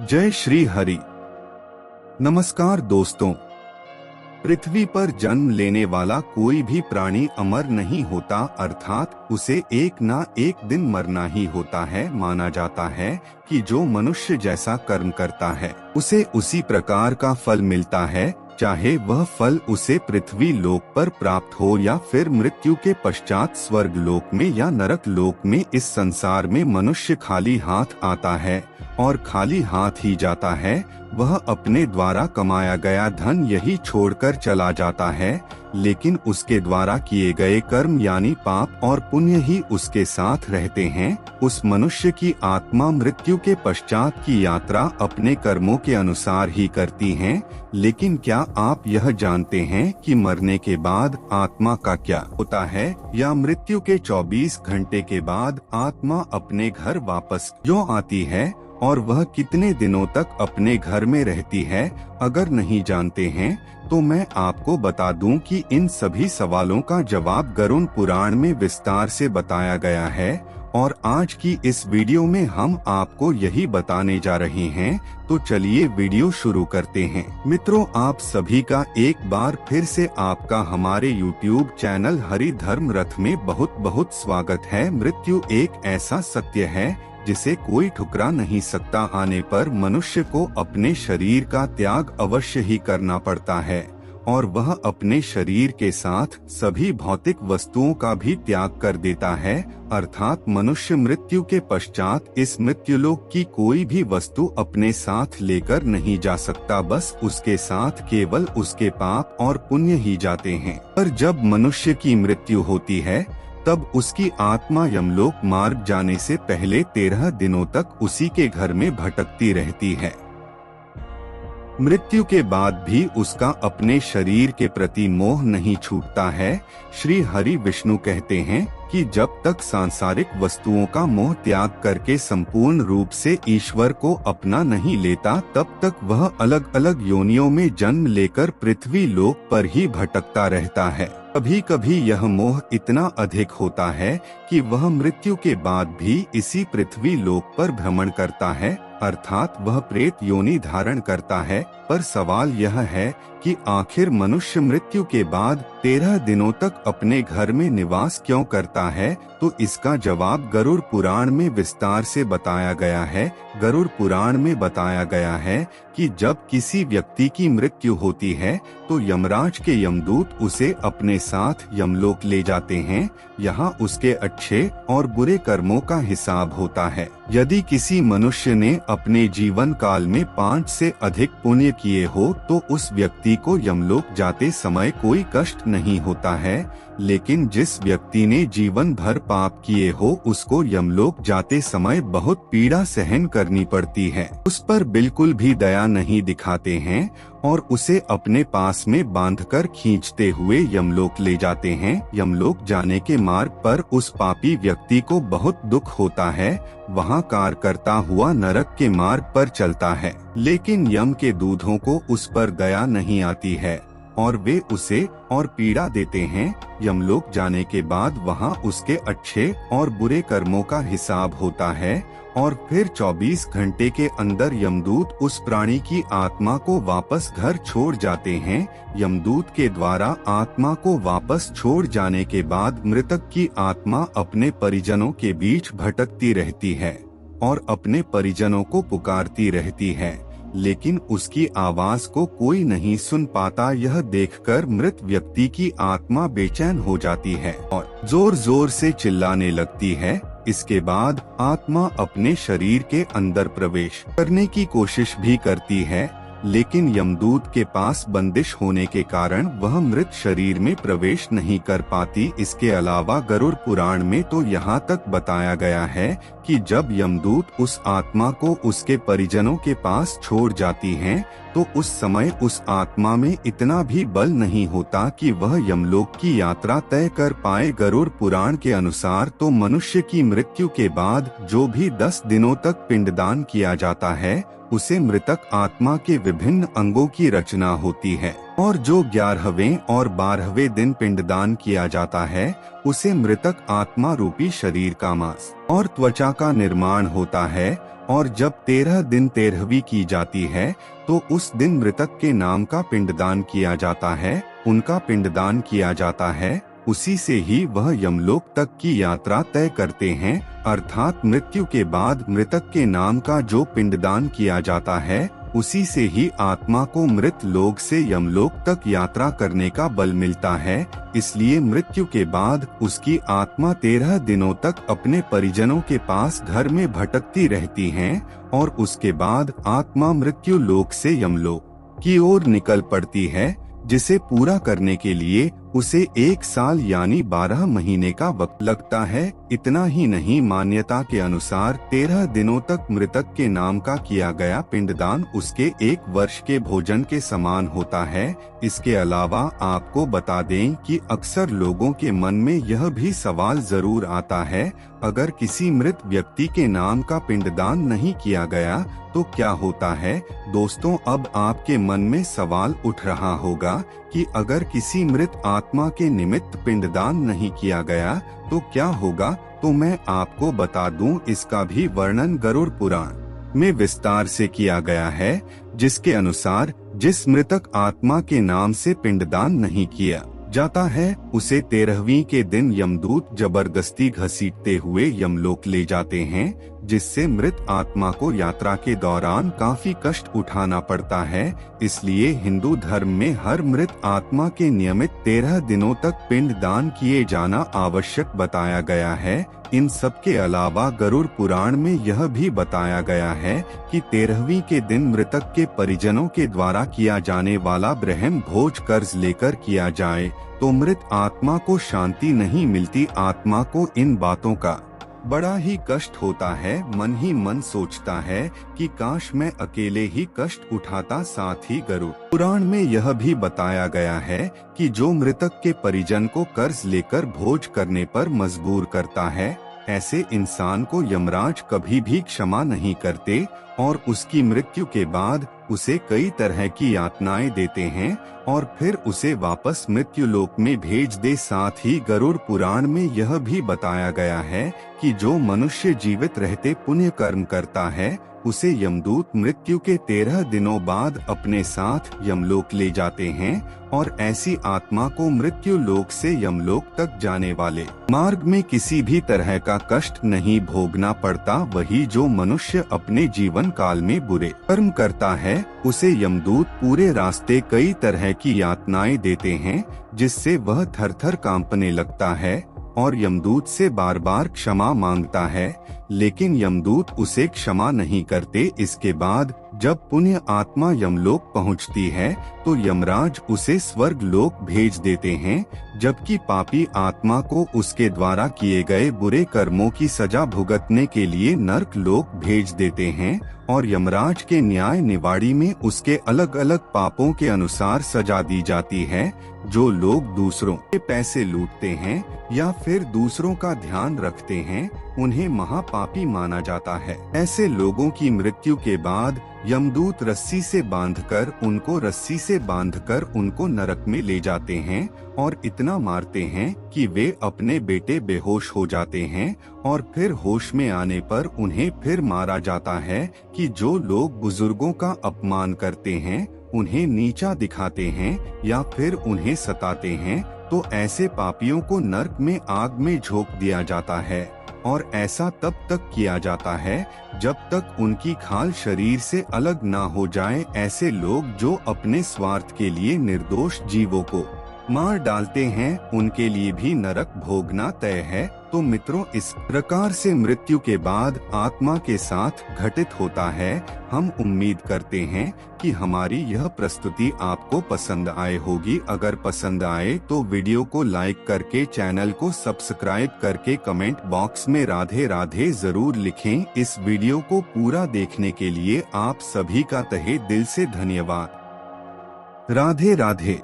जय श्री हरि। नमस्कार दोस्तों। पृथ्वी पर जन्म लेने वाला कोई भी प्राणी अमर नहीं होता, अर्थात उसे एक ना एक दिन मरना ही होता है। माना जाता है कि जो मनुष्य जैसा कर्म करता है उसे उसी प्रकार का फल मिलता है, चाहे वह फल उसे पृथ्वी लोक पर प्राप्त हो या फिर मृत्यु के पश्चात स्वर्ग लोक में या नरक लोक में। इस संसार में मनुष्य खाली हाथ आता है और खाली हाथ ही जाता है। वह अपने द्वारा कमाया गया धन यही छोड़कर चला जाता है, लेकिन उसके द्वारा किए गए कर्म यानी पाप और पुण्य ही उसके साथ रहते हैं। उस मनुष्य की आत्मा मृत्यु के पश्चात की यात्रा अपने कर्मों के अनुसार ही करती है। लेकिन क्या आप यह जानते हैं कि मरने के बाद आत्मा का क्या होता है, या मृत्यु के 24 घंटे के बाद आत्मा अपने घर वापस क्यों आती है और वह कितने दिनों तक अपने घर में रहती है? अगर नहीं जानते हैं तो मैं आपको बता दूं कि इन सभी सवालों का जवाब गरुड़ पुराण में विस्तार से बताया गया है और आज की इस वीडियो में हम आपको यही बताने जा रहे हैं। तो चलिए वीडियो शुरू करते हैं। मित्रों, आप सभी का एक बार फिर से आपका हमारे YouTube चैनल हरि धर्म रथ में बहुत बहुत स्वागत है। मृत्यु एक ऐसा सत्य है जिसे कोई ठुकरा नहीं सकता। आने पर मनुष्य को अपने शरीर का त्याग अवश्य ही करना पड़ता है और वह अपने शरीर के साथ सभी भौतिक वस्तुओं का भी त्याग कर देता है, अर्थात मनुष्य मृत्यु के पश्चात इस मृत्युलोक की कोई भी वस्तु अपने साथ लेकर नहीं जा सकता। बस उसके साथ केवल उसके पाप और पुण्य ही जाते हैं। पर जब मनुष्य की मृत्यु होती है तब उसकी आत्मा यमलोक मार्ग जाने से पहले 13 दिनों तक उसी के घर में भटकती रहती है। मृत्यु के बाद भी उसका अपने शरीर के प्रति मोह नहीं छूटता है। श्री हरि विष्णु कहते हैं कि जब तक सांसारिक वस्तुओं का मोह त्याग करके संपूर्ण रूप से ईश्वर को अपना नहीं लेता, तब तक वह अलग अलग योनियों में जन्म लेकर पृथ्वी लोक पर ही भटकता रहता है। कभी कभी यह मोह इतना अधिक होता है कि वह मृत्यु के बाद भी इसी पृथ्वी लोक पर भ्रमण करता है, अर्थात वह प्रेत योनि धारण करता है। पर सवाल यह है कि आखिर मनुष्य मृत्यु के बाद 13 दिनों तक अपने घर में निवास क्यों करता है? तो इसका जवाब गरुड़ पुराण में विस्तार से बताया गया है। गरुड़ पुराण में बताया गया है कि जब किसी व्यक्ति की मृत्यु होती है तो यमराज के यमदूत उसे अपने साथ यमलोक ले जाते हैं। यहाँ उसके अच्छे और बुरे कर्मों का हिसाब होता है। यदि किसी मनुष्य ने अपने जीवन काल में 5 से अधिक पुण्य किए हो तो उस व्यक्ति को यमलोक जाते समय कोई कष्ट नहीं होता है, लेकिन जिस व्यक्ति ने जीवन भर पाप किए हो उसको यमलोक जाते समय बहुत पीड़ा सहन करनी पड़ती है। उस पर बिल्कुल भी दया नहीं दिखाते हैं और उसे अपने पास में बांधकर खींचते हुए यमलोक ले जाते हैं। यमलोक जाने के मार्ग पर उस पापी व्यक्ति को बहुत दुख होता है। वहाँ कार करता हुआ नरक के मार्ग पर चलता है, लेकिन यम के दूधों को उस पर दया नहीं आती है और वे उसे और पीड़ा देते हैं। यमलोक जाने के बाद वहाँ उसके अच्छे और बुरे कर्मों का हिसाब होता है और फिर 24 घंटे के अंदर यमदूत उस प्राणी की आत्मा को वापस घर छोड़ जाते हैं। यमदूत के द्वारा आत्मा को वापस छोड़ जाने के बाद मृतक की आत्मा अपने परिजनों के बीच भटकती रहती है और अपने परिजनों को पुकारती रहती है, लेकिन उसकी आवाज को कोई नहीं सुन पाता। यह देखकर मृत व्यक्ति की आत्मा बेचैन हो जाती है और जोर जोर से चिल्लाने लगती है। इसके बाद आत्मा अपने शरीर के अंदर प्रवेश करने की कोशिश भी करती है, लेकिन यमदूत के पास बंदिश होने के कारण वह मृत शरीर में प्रवेश नहीं कर पाती। इसके अलावा गरुड़ पुराण में तो यहाँ तक बताया गया है कि जब यमदूत उस आत्मा को उसके परिजनों के पास छोड़ जाती हैं, तो उस समय उस आत्मा में इतना भी बल नहीं होता कि वह यमलोक की यात्रा तय कर पाए। गरुड़ पुराण के अनुसार तो मनुष्य की मृत्यु के बाद जो भी 10 दिनों तक पिंडदान किया जाता है उसे मृतक आत्मा के विभिन्न अंगों की रचना होती है, और जो 11वें और 12वें दिन पिंडदान किया जाता है उसे मृतक आत्मा रूपी शरीर का मांस और त्वचा का निर्माण होता है और जब 13 दिन 13वीं की जाती है तो उस दिन मृतक के नाम का पिंडदान किया जाता है, उनका पिंडदान किया जाता है। उसी से ही वह यमलोक तक की यात्रा तय करते हैं, अर्थात मृत्यु के बाद मृतक के नाम का जो पिंडदान किया जाता है उसी से ही आत्मा को मृत लोक से यमलोक तक यात्रा करने का बल मिलता है। इसलिए मृत्यु के बाद उसकी आत्मा 13 दिनों तक अपने परिजनों के पास घर में भटकती रहती है और उसके बाद आत्मा मृत्यु लोक से यमलोक की ओर निकल पड़ती है, जिसे पूरा करने के लिए उसे 1 साल यानी 12 महीने का वक्त लगता है। इतना ही नहीं, मान्यता के अनुसार 13 दिनों तक मृतक के नाम का किया गया पिंडदान उसके 1 वर्ष के भोजन के समान होता है। इसके अलावा आपको बता दें कि अक्सर लोगों के मन में यह भी सवाल जरूर आता है, अगर किसी मृत व्यक्ति के नाम का पिंडदान नहीं किया गया तो क्या होता है। दोस्तों, अब आपके मन में सवाल उठ रहा होगा कि अगर किसी मृत आत्मा के निमित्त पिंडदान नहीं किया गया तो क्या होगा। तो मैं आपको बता दूं, इसका भी वर्णन गरुड़ पुराण में विस्तार से किया गया है, जिसके अनुसार जिस मृतक आत्मा के नाम से पिंडदान नहीं किया जाता है उसे 13वीं के दिन यमदूत जबरदस्ती घसीटते हुए यमलोक ले जाते हैं, जिससे मृत आत्मा को यात्रा के दौरान काफी कष्ट उठाना पड़ता है। इसलिए हिंदू धर्म में हर मृत आत्मा के नियमित 13 दिनों तक पिंड दान किए जाना आवश्यक बताया गया है। इन सब के अलावा गरुड़ पुराण में यह भी बताया गया है कि 13वीं के दिन मृतक के परिजनों के द्वारा किया जाने वाला ब्रह्म भोज कर्ज लेकर किया जाए तो मृत आत्मा को शांति नहीं मिलती। आत्मा को इन बातों का बड़ा ही कष्ट होता है, मन ही मन सोचता है कि काश मैं अकेले ही कष्ट उठाता। साथ ही गरुड़ पुराण में यह भी बताया गया है कि जो मृतक के परिजन को कर्ज लेकर भोज करने पर मजबूर करता है, ऐसे इंसान को यमराज कभी भी क्षमा नहीं करते और उसकी मृत्यु के बाद उसे कई तरह की यातनाएं देते हैं और फिर उसे वापस मृत्यु लोक में भेज दे। साथ ही गरुड़ पुराण में यह भी बताया गया है कि जो मनुष्य जीवित रहते पुण्य कर्म करता है उसे यमदूत मृत्यु के 13 दिनों बाद अपने साथ यमलोक ले जाते हैं और ऐसी आत्मा को मृत्यु लोक से यमलोक तक जाने वाले मार्ग में किसी भी तरह का कष्ट नहीं भोगना पड़ता। वही जो मनुष्य अपने जीवन काल में बुरे कर्म करता है उसे यमदूत पूरे रास्ते कई तरह की यातनाएं देते हैं, जिससे वह थर-थर कांपने लगता है और यमदूत से बार बार क्षमा मांगता है, लेकिन यमदूत उसे क्षमा नहीं करते। इसके बाद जब पुण्य आत्मा यमलोक पहुंचती है तो यमराज उसे स्वर्ग लोक भेज देते हैं, जबकि पापी आत्मा को उसके द्वारा किए गए बुरे कर्मों की सजा भुगतने के लिए नर्क लोक भेज देते हैं और यमराज के न्याय निवाड़ी में उसके अलग अलग पापों के अनुसार सजा दी जाती है। जो लोग दूसरों के पैसे लूटते हैं या फिर दूसरों का ध्यान रखते हैं उन्हें महापापी माना जाता है। ऐसे लोगों की मृत्यु के बाद यमदूत रस्सी से बांधकर उनको नरक में ले जाते हैं और इतना मारते हैं कि वे अपने बेटे बेहोश हो जाते हैं और फिर होश में आने पर उन्हें फिर मारा जाता है। कि जो लोग बुजुर्गों का अपमान करते हैं, उन्हें नीचा दिखाते हैं या फिर उन्हें सताते हैं तो ऐसे पापियों को नरक में आग में झोंक दिया जाता है और ऐसा तब तक किया जाता है जब तक उनकी खाल शरीर से अलग ना हो जाए। ऐसे लोग जो अपने स्वार्थ के लिए निर्दोष जीवों को मार डालते हैं उनके लिए भी नरक भोगना तय है। तो मित्रों, इस प्रकार से मृत्यु के बाद आत्मा के साथ घटित होता है। हम उम्मीद करते हैं कि हमारी यह प्रस्तुति आपको पसंद आए होगी। अगर पसंद आए तो वीडियो को लाइक करके चैनल को सब्सक्राइब करके कमेंट बॉक्स में राधे राधे जरूर लिखें। इस वीडियो को पूरा देखने के लिए आप सभी का तहे दिल से धन्यवाद। राधे राधे।